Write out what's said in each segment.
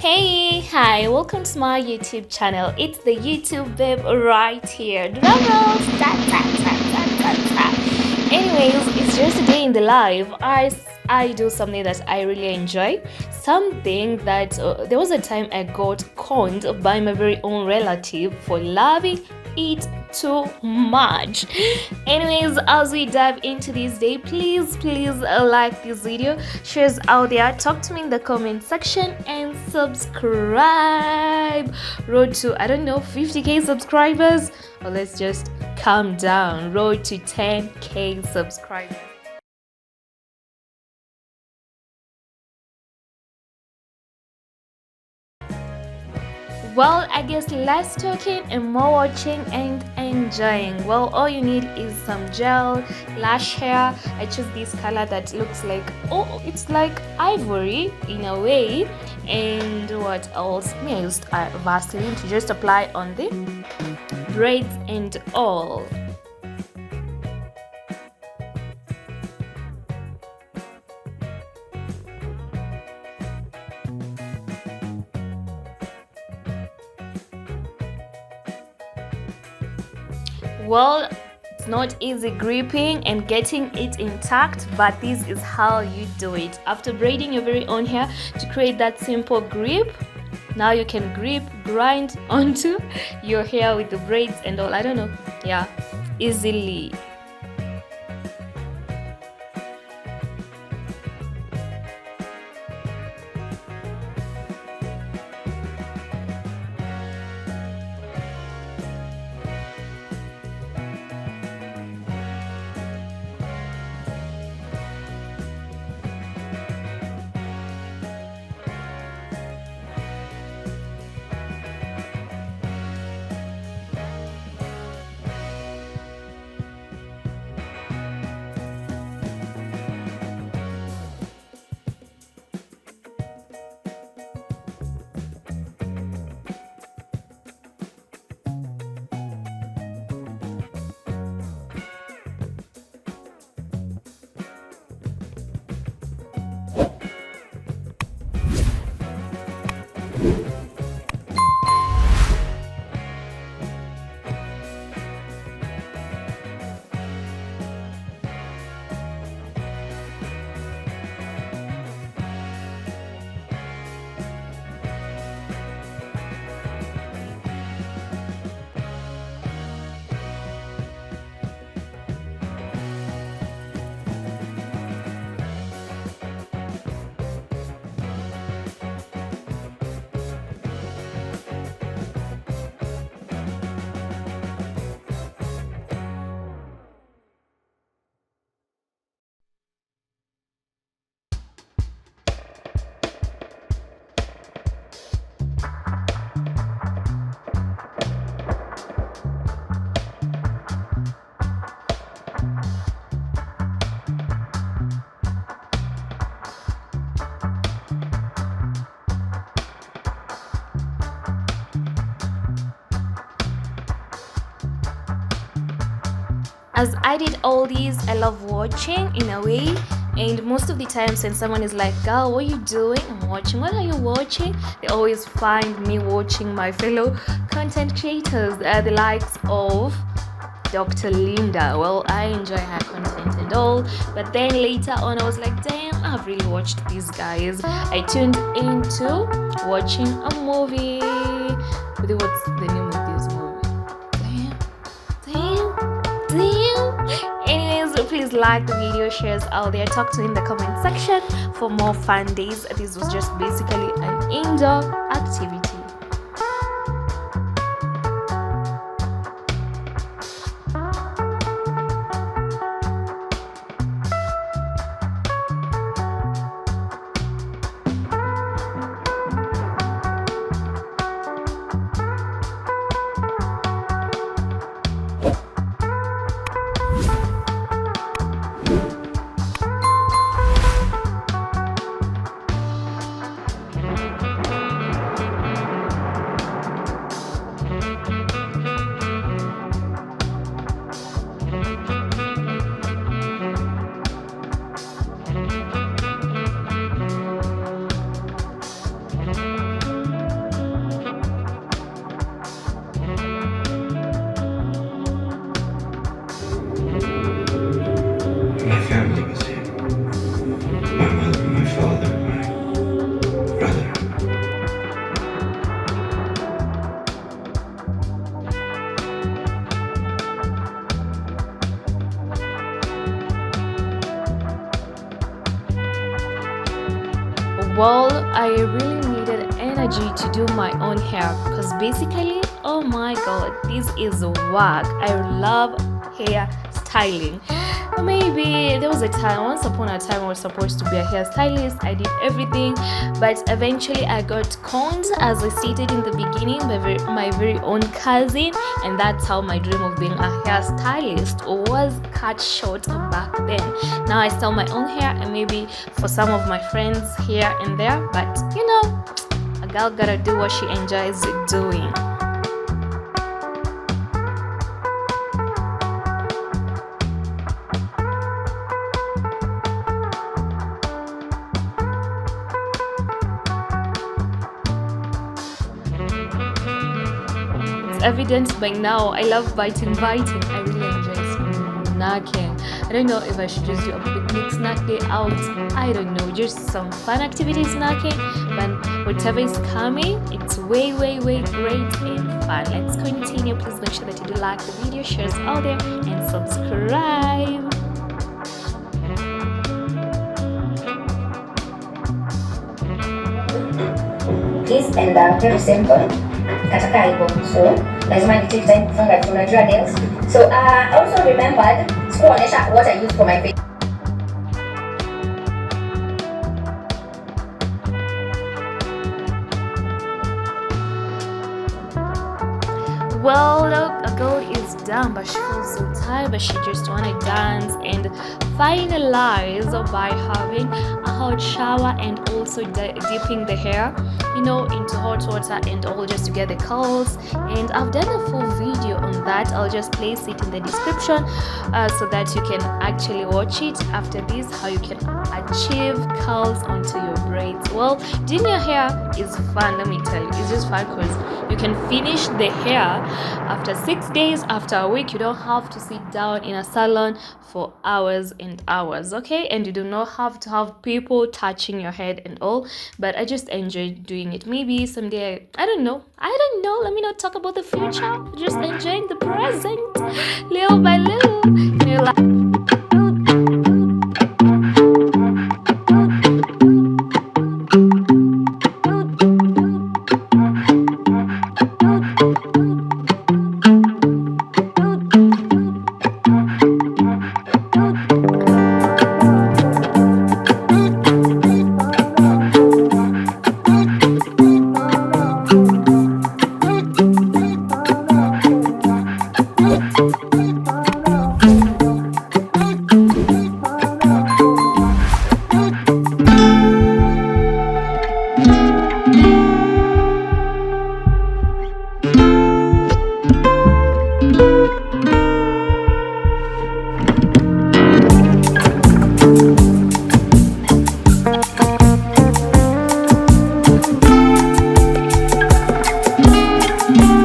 Hey, hi, welcome to my YouTube channel. It's the YouTube babe right here. Drum rolls, ta ta ta ta ta ta. Anyways, it's just a day in the life. I do something that I really enjoy. Something that there was a time I got conned by my very own relative for loving it too much. Anyways, as we dive into this day, please like this video, shares out there, talk to me in the comment section, and subscribe. Road to, I don't know, 50k subscribers, or let's just calm down. Road to 10k subscribers. Well, I guess less talking and more watching and enjoying. Well, all you need is some gel, lash hair. I choose this color that looks like, oh, it's like ivory in a way. And what else? I used Vaseline to just apply on the braids and all. Well, it's not easy gripping and getting it intact, but this is how you do it. After braiding your very own hair to create that simple grip, now you can grind onto your hair with the braids and all. I don't know, yeah, easily. As I did all these, I love watching in a way, and most of the times when someone is like, girl, what are you doing? I'm watching. What are you watching? They always find me watching my fellow content creators, the likes of Dr. Linda. Well, I enjoy her content and all, but then later on I was like, damn, I've really watched these guys. I tuned into watching a movie. What's the name of this movie? Anyways, please like the video, shares out there, talk to me in the comment section for more fun days. This was just basically an indoor activity. Well, I really needed energy to do my own hair because basically, oh my god, this is work. I love hair styling. Maybe there was a time, once upon a time, I was supposed to be a hairstylist. I did everything, but eventually I got conned, as I stated in the beginning, by my very own cousin, and that's how my dream of being a hairstylist was cut short back then. Now I style my own hair, and maybe for some of my friends here and there, but you know, a girl gotta do what she enjoys doing. Evident by now, I love biting. I really enjoy snacking. I don't know if I should just do a picnic snack day out. I don't know, just some fun activity snacking, but whatever is coming, it's way great and fun. Let's continue. Please make sure that you do like the video, shares out there, and subscribe. This and very simple. Katika hivyo, so lazima ni take time kufunga, tunajua nails. So also remembered sikuonyesha what I use for my face. Well, look, a girl is done, but she feels so tired, but she just wanna dance and finalize by having a hot shower and also dipping the hair, you know, into hot water and all, just to get the curls. And I've done a full video on that. I'll just place it in the description so that you can actually watch it after this, how you can achieve curls onto your braids. Well, doing your hair is fun, let me tell you. It's just fun because you can finish the hair after 6 days, after a week. You don't have to sit down in a salon for hours and hours, okay? And you do not have to have people touching your head and all, but I just enjoy doing it. Maybe someday, I don't know, let me not talk about the future, just enjoying the present little by little.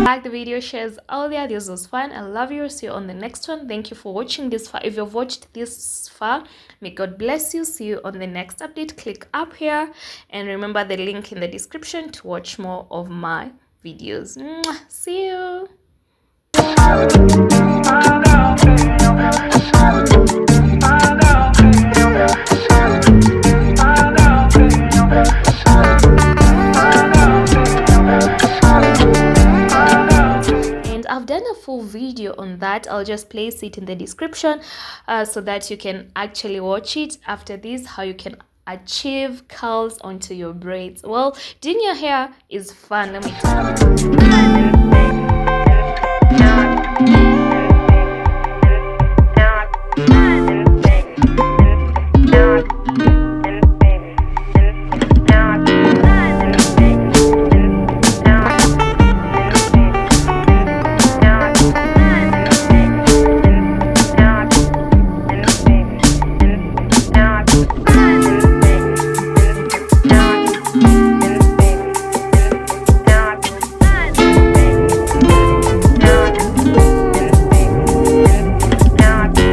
Like the video, shares all there. This was fun. I love you. See you on the next one. Thank you for watching this far. If you've watched this far, may God bless you. See you on the next update. Click up here and remember the link in the description to watch more of my videos. Mwah. See you. I've done a full video on that. I'll just place it in the description so that you can actually watch it after this, how you can achieve curls onto your braids. Well, doing your hair is fun, let me tell you.